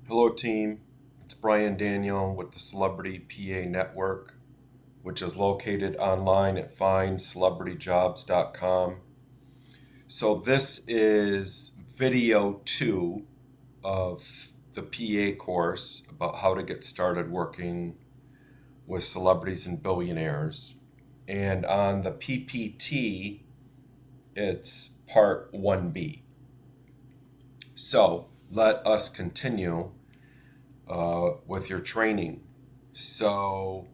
Hello, team. It's Brian Daniel with the Celebrity PA Network, which is located online at findcelebrityjobs.com. So, this is video 2 of the PA course about how to get started working with celebrities and billionaires. And on the PPT, it's part 1B. So, let us continue with your training. So,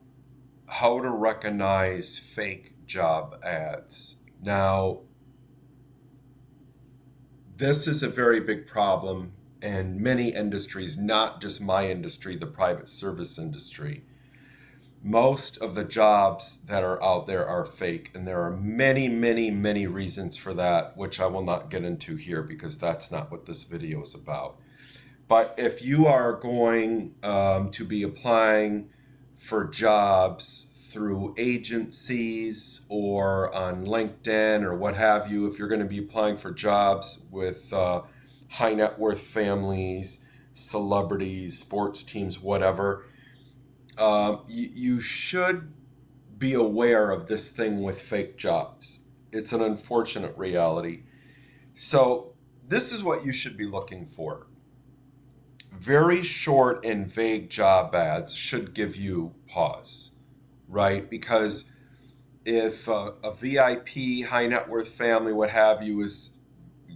how to recognize fake job ads. Now, this is a very big problem in many industries, not just my industry, the private service industry. Most of the jobs that are out there are fake, and there are many, many, many reasons for that, which I will not get into here because that's not what this video is about. But if you are going to be applying for jobs through agencies or on LinkedIn or what have you, if you're going to be applying for jobs with high net worth families, celebrities, sports teams, whatever, you should be aware of this thing with fake jobs. It's an unfortunate reality. So, this is what you should be looking for. Very short and vague job ads should give you pause, right? Because if a VIP, high net worth family, what have you, is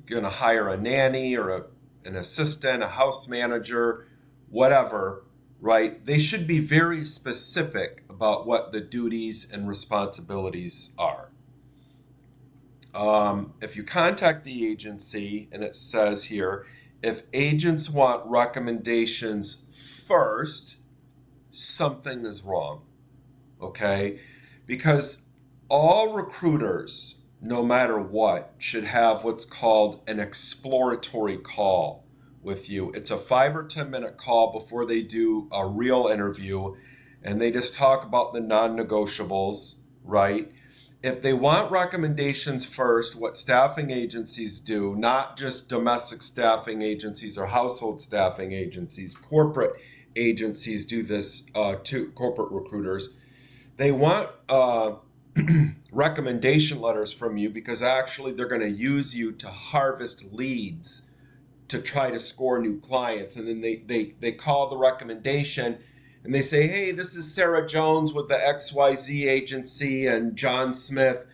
going to hire a nanny or an assistant, a house manager, whatever, right? They should be very specific about what the duties and responsibilities are. If you contact the agency and it says here, if agents want recommendations first, something is wrong, okay? Because all recruiters, no matter what, should have what's called an exploratory call with you. It's a 5 or 10 minute call before they do a real interview, and they just talk about the non-negotiables, right? If they want recommendations first, what staffing agencies do, not just domestic staffing agencies or household staffing agencies, corporate agencies do this to corporate recruiters. They want recommendation letters from you because actually they're going to use you to harvest leads to try to score new clients. And then they call the recommendation and they say, hey, this is Sarah Jones with the XYZ agency, and John Smith,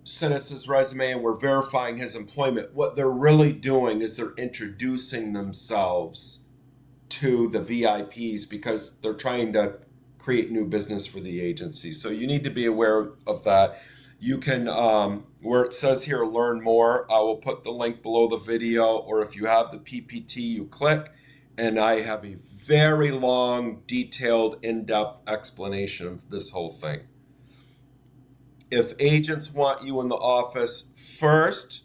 sent us his resume and we're verifying his employment. What they're really doing is they're introducing themselves to the VIPs because they're trying to create new business for the agency. So you need to be aware of that. You can, where it says here, learn more, I will put the link below the video, or if you have the PPT, you click, and I have a very long, detailed, in-depth explanation of this whole thing. If agents want you in the office first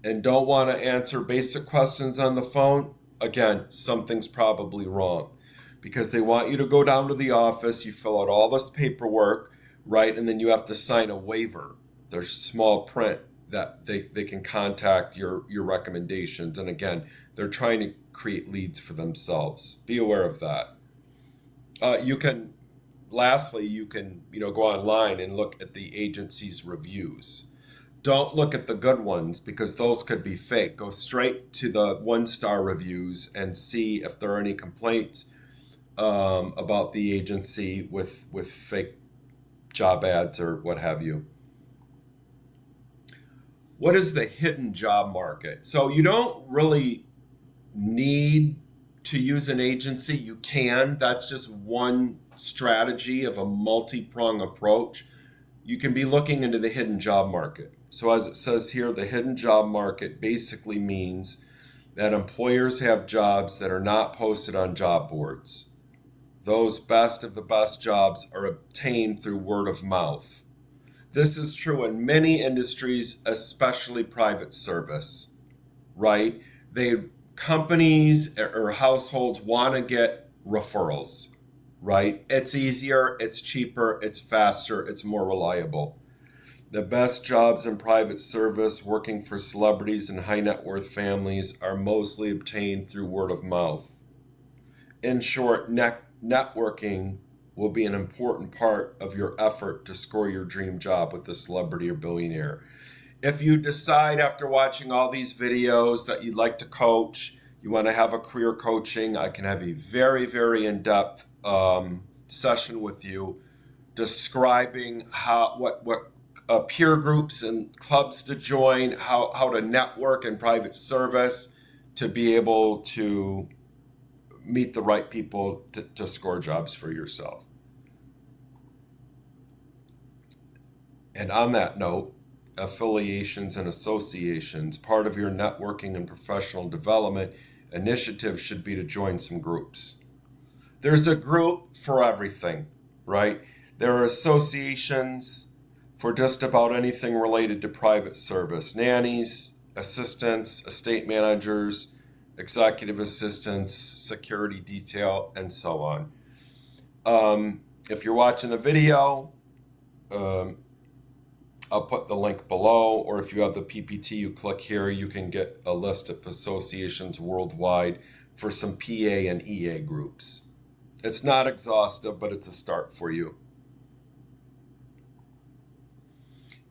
and don't want to answer basic questions on the phone, again, something's probably wrong because they want you to go down to the office, you fill out all this paperwork, right? And then you have to sign a waiver. There's small print that they can contact your recommendations. And again, they're trying to create leads for themselves. Be aware of that. Lastly, you can go online and look at the agency's reviews. Don't look at the good ones because those could be fake. Go straight to the 1-star reviews and see if there are any complaints about the agency with fake job ads or what have you. What is the hidden job market? So you don't really need to use an agency. You can. That's just one strategy of a multi-pronged approach. You can be looking into the hidden job market. So as it says here, the hidden job market basically means that employers have jobs that are not posted on job boards. Those best of the best jobs are obtained through word of mouth. This is true in many industries, especially private service, right? Companies or households want to get referrals, right? It's easier, it's cheaper, it's faster, it's more reliable. The best jobs in private service working for celebrities and high net worth families are mostly obtained through word of mouth. In short, networking will be an important part of your effort to score your dream job with a celebrity or billionaire. If you decide after watching all these videos that you'd like to coach, you want to have a career coaching, I can have a very, very in-depth session with you describing what peer groups and clubs to join, how to network in private service to be able to meet the right people to score jobs for yourself. And on that note, affiliations and associations, part of your networking and professional development initiative should be to join some groups. There's a group for everything, right? There are associations for just about anything related to private service: nannies, assistants, estate managers, executive assistants, security detail, and so on. If you're watching the video, I'll put the link below, or if you have the PPT, you click here, you can get a list of associations worldwide for some PA and EA groups. It's not exhaustive, but it's a start for you.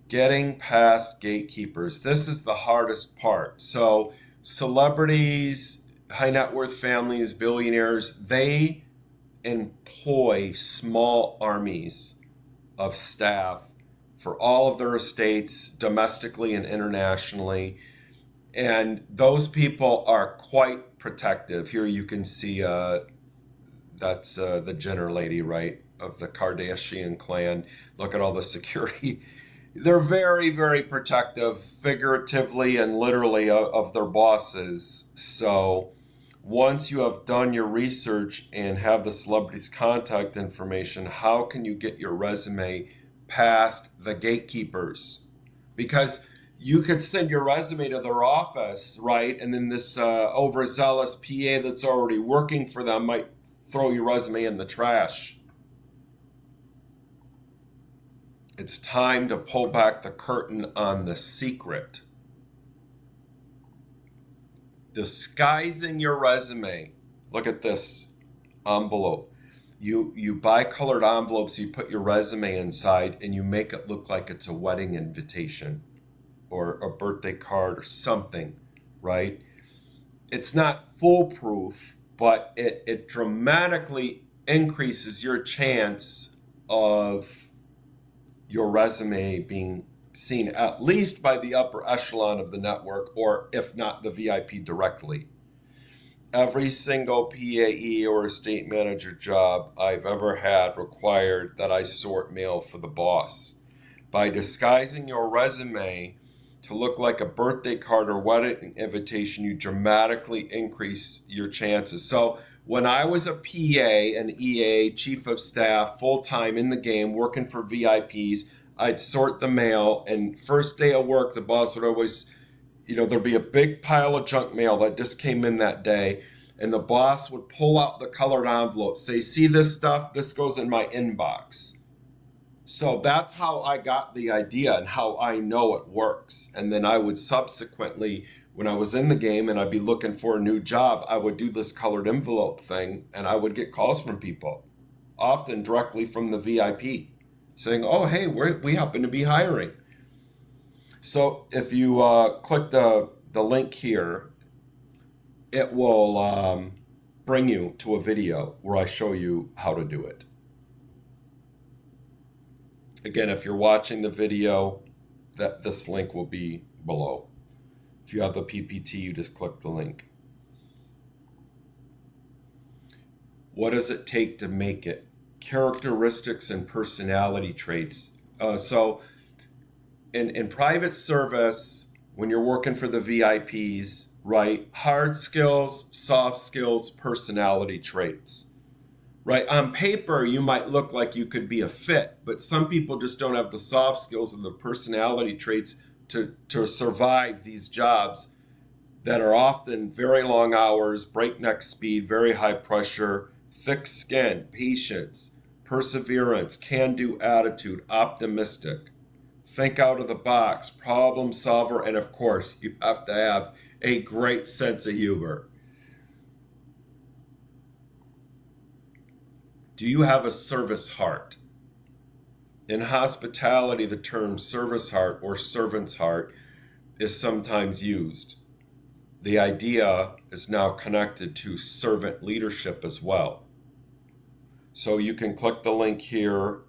Getting past gatekeepers. This is the hardest part. So celebrities, high net worth families, billionaires, they employ small armies of staff for all of their estates, domestically and internationally. And those people are quite protective. Here you can see that's the Jenner lady, right, of the Kardashian clan. Look at all the security. They're very, very protective, figuratively and literally, of their bosses. So once you have done your research and have the celebrity's contact information, how can you get your resume past the gatekeepers? Because you could send your resume to their office, right? And then this overzealous PA that's already working for them might throw your resume in the trash. It's time to pull back the curtain on the secret. Disguising your resume. Look at this envelope. You buy colored envelopes, you put your resume inside, and you make it look like it's a wedding invitation or a birthday card or something, right? It's not foolproof, but it dramatically increases your chance of your resume being seen at least by the upper echelon of the network, or if not the VIP directly. Every single PAE or estate manager job I've ever had required that I sort mail for the boss. By disguising your resume to look like a birthday card or wedding invitation, you dramatically increase your chances. So when I was a PA, an EA, chief of staff, full-time in the game, working for VIPs, I'd sort the mail, and first day of work, the boss would always, there'd be a big pile of junk mail that just came in that day, and the boss would pull out the colored envelope, say, see this stuff? This goes in my inbox. So that's how I got the idea and how I know it works. And then I would subsequently, when I was in the game and I'd be looking for a new job, I would do this colored envelope thing, and I would get calls from people, often directly from the VIP, saying, oh, hey, we happen to be hiring. So if you click the link here, it will bring you to a video where I show you how to do it. Again, if you're watching the video, this link will be below. If you have the PPT, you just click the link. What does it take to make it? Characteristics and personality traits. So in private service, when you're working for the VIPs, right, hard skills, soft skills, personality traits. Right, on paper, you might look like you could be a fit, but some people just don't have the soft skills and the personality traits to survive these jobs that are often very long hours, breakneck speed, very high pressure, thick skin, patience, perseverance, can-do attitude, optimistic. think out of the box, problem solver, and of course, you have to have a great sense of humor. Do you have a service heart? In hospitality, the term service heart or servant's heart is sometimes used. The idea is now connected to servant leadership as well. So you can click the link here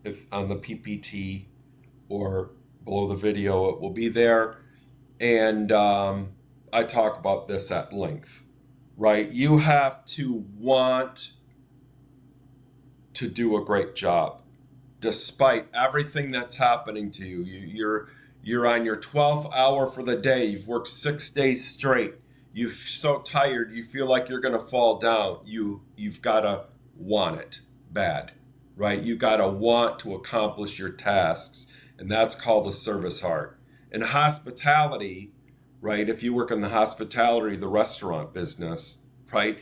if on the PPT or below the video, it will be there. And I talk about this at length, right? You have to want to do a great job despite everything that's happening to you. You're on your 12th hour for the day. You've worked 6 days straight. You're so tired. You feel like you're going to fall down. You've got to want it bad, right? You got to want to accomplish your tasks. And that's called a service heart. In hospitality, right? If you work in the hospitality, the restaurant business, right?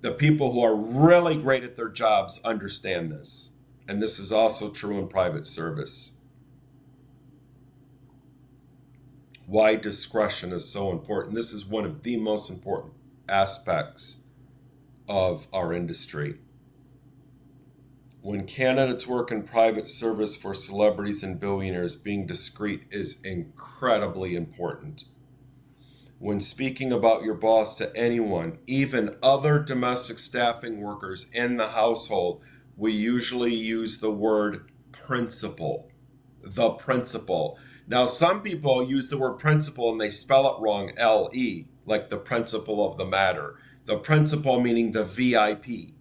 The people who are really great at their jobs understand this. And this is also true in private service. Why discretion is so important. This is one of the most important aspects of our industry. When candidates work in private service for celebrities and billionaires, being discreet is incredibly important. When speaking about your boss to anyone, even other domestic staffing workers in the household, we usually use the word principal, the principal. Now, some people use the word principal and they spell it wrong, L-E, like the principle of the matter. The principal meaning the VIP,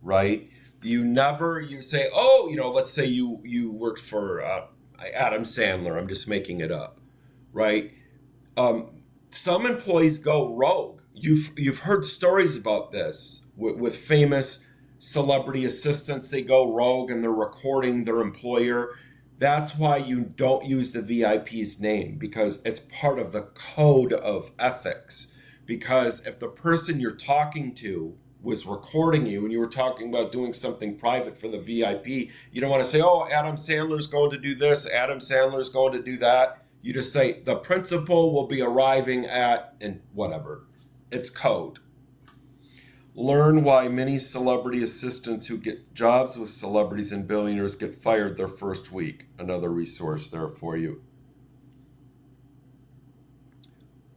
right? You say, oh, let's say you worked for Adam Sandler. I'm just making it up, right? Some employees go rogue. You've heard stories about this with famous celebrity assistants. They go rogue and they're recording their employer. That's why you don't use the VIP's name, because it's part of the code of ethics. Because if the person you're talking to was recording you and you were talking about doing something private for the VIP, you don't want to say, oh, Adam Sandler's going to do this, Adam Sandler's going to do that. You just say, the principal will be arriving at, and whatever. It's code. Learn why many celebrity assistants who get jobs with celebrities and billionaires get fired their first week. Another resource there for you.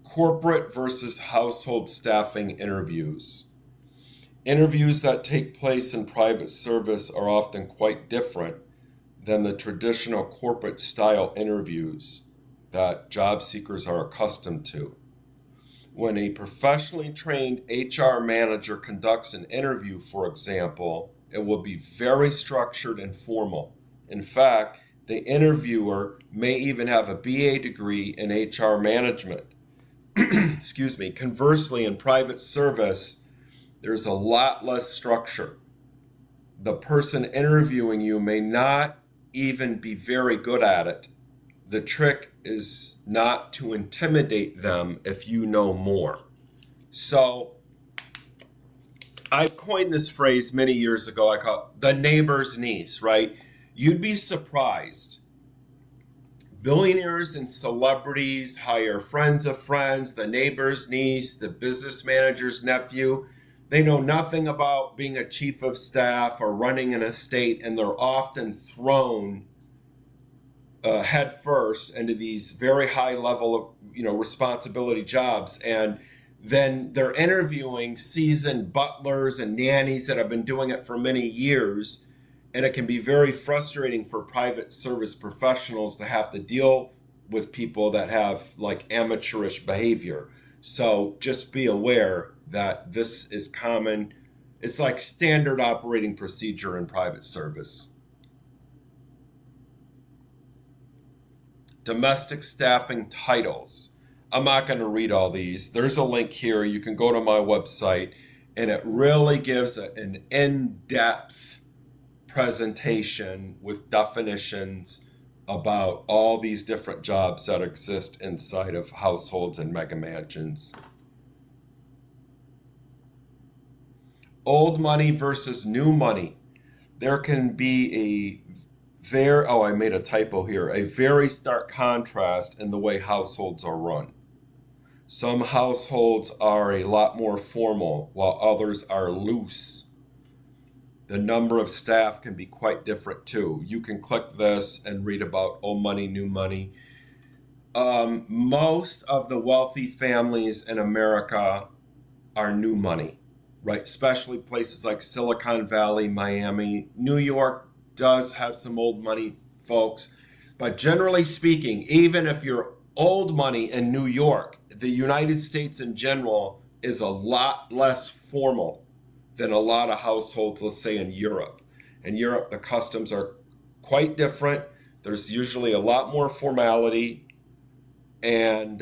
Corporate versus household staffing interviews. Interviews that take place in private service are often quite different than the traditional corporate style interviews that job seekers are accustomed to. When a professionally trained HR manager conducts an interview, for example, it will be very structured and formal. In fact, the interviewer may even have a BA degree in HR management. Excuse me. Conversely, in private service, there's a lot less structure. The person interviewing you may not even be very good at it. The trick is not to intimidate them if you know more. So I coined this phrase many years ago. I call it the neighbor's niece, right? You'd be surprised. Billionaires and celebrities hire friends of friends, the neighbor's niece, the business manager's nephew. They know nothing about being a chief of staff or running an estate, and they're often thrown head first into these very high level of responsibility jobs, and then they're interviewing seasoned butlers and nannies that have been doing it for many years, and it can be very frustrating for private service professionals to have to deal with people that have like amateurish behavior. So just be aware that this is common. It's like standard operating procedure in private service. Domestic staffing titles. I'm not going to read all these. There's a link here. You can go to my website, and it really gives an in-depth presentation with definitions about all these different jobs that exist inside of households and mega mansions. Old money versus new money. There can be a I made a typo here, a very stark contrast in the way households are run. Some households are a lot more formal, while others are loose. The number of staff can be quite different too. You can click this and read about old money, new money. Most of the wealthy families in America are new money, right? Especially places like Silicon Valley, Miami. New York does have some old money folks. But generally speaking, even if you're old money in New York, the United States in general is a lot less formal than a lot of households, let's say in Europe. In Europe, the customs are quite different. There's usually a lot more formality. And,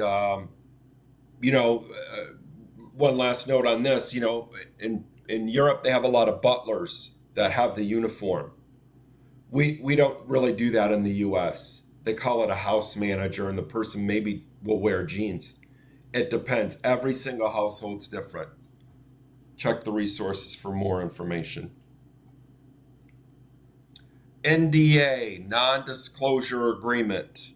one last note on this, in Europe, they have a lot of butlers that have the uniform. We don't really do that in the US. They call it a house manager, and the person maybe will wear jeans. It depends. Every single household's different. Check the resources for more information. NDA, non-disclosure agreement.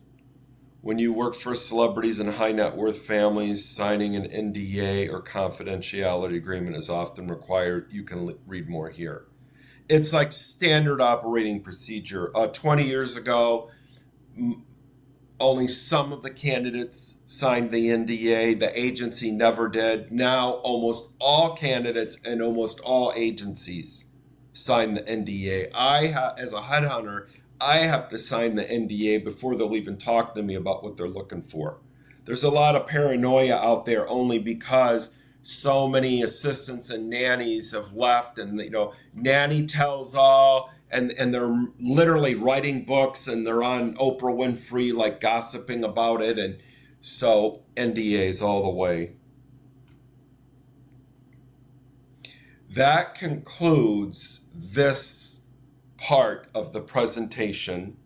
When you work for celebrities and high net worth families, signing an NDA or confidentiality agreement is often required. You can read more here. It's like standard operating procedure. 20 years ago, only some of the candidates signed the NDA. The agency never did. Now, almost all candidates and almost all agencies sign the NDA. As a headhunter, I have to sign the NDA before they'll even talk to me about what they're looking for. There's a lot of paranoia out there only because so many assistants and nannies have left, and nanny tells all, and they're literally writing books, and they're on Oprah Winfrey like gossiping about it, and so NDAs all the way. That concludes this part of the presentation.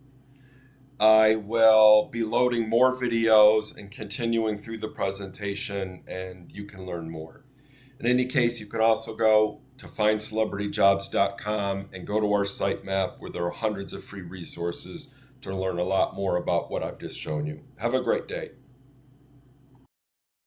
I will be loading more videos and continuing through the presentation, and you can learn more. In any case, you can also go to findcelebrityjobs.com and go to our sitemap where there are hundreds of free resources to learn a lot more about what I've just shown you. Have a great day.